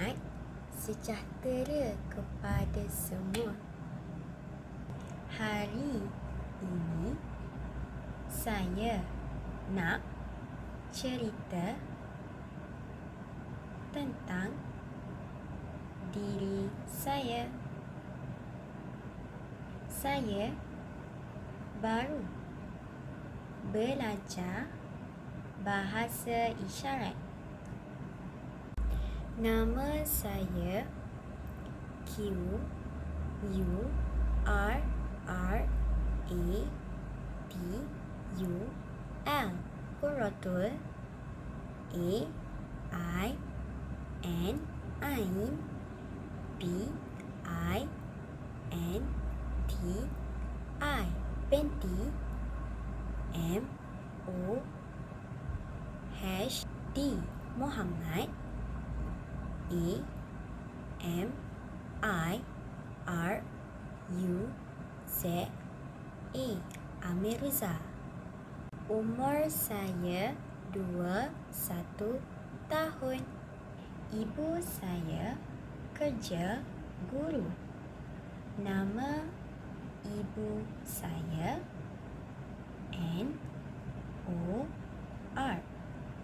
selamat sejahtera kepada semua. Hari ini saya nak cerita tentang diri saya. Saya baru belajar bahasa isyarat. Nama saya QURRADL. Qurratul. Binti. MOHD Muhammad. AMIRUZA Amirza. Umur saya 21 tahun. Ibu saya kerja guru. Nama ibu saya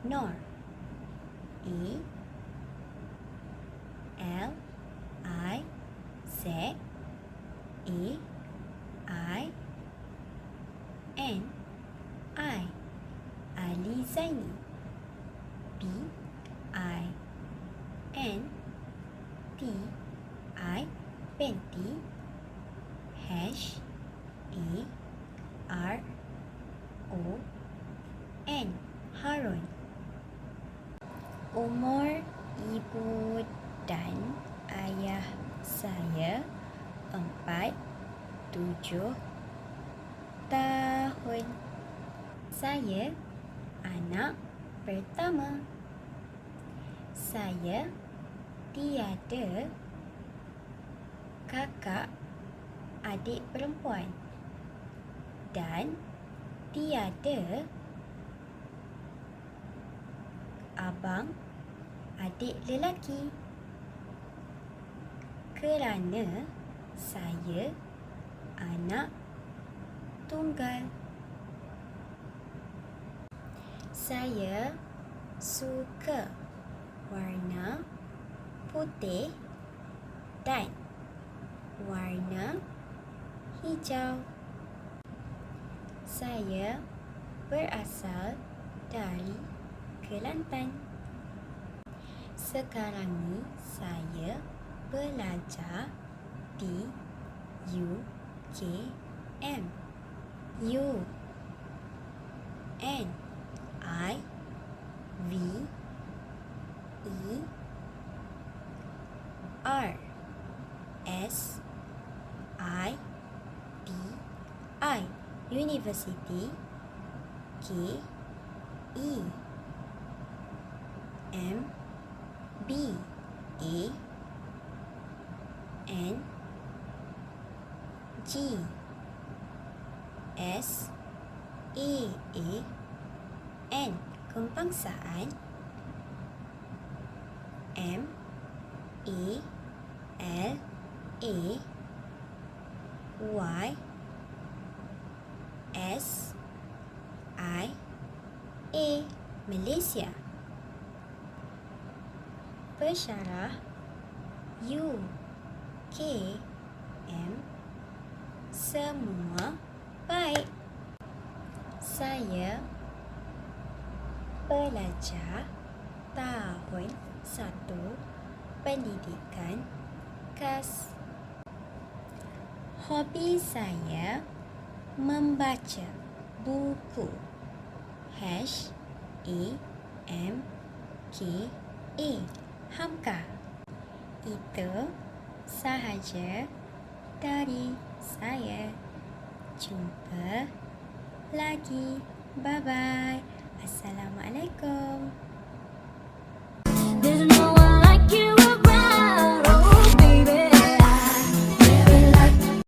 Nur. ELIZAINI. Alizaini. Binti. Harun. Umur ibu dan ayah saya 47 tahun. Saya anak pertama. Saya tiada kakak adik perempuan dan tiada abang adik lelaki kerana saya anak tunggal. Saya suka warna putih dan warna hijau. Saya berasal dari Kelantan. Sekarang ni saya belajar di UKM. University. KEMBANGSAAN Kebangsaan. MALAYSIA Malaysia. Pensyarah UKM semua baik. Saya pelajar tahun 1 pendidikan khas. Hobi saya membaca buku. HAMKA. Itu sahaja dari saya. Jumpa lagi. Bye bye. Assalamualaikum.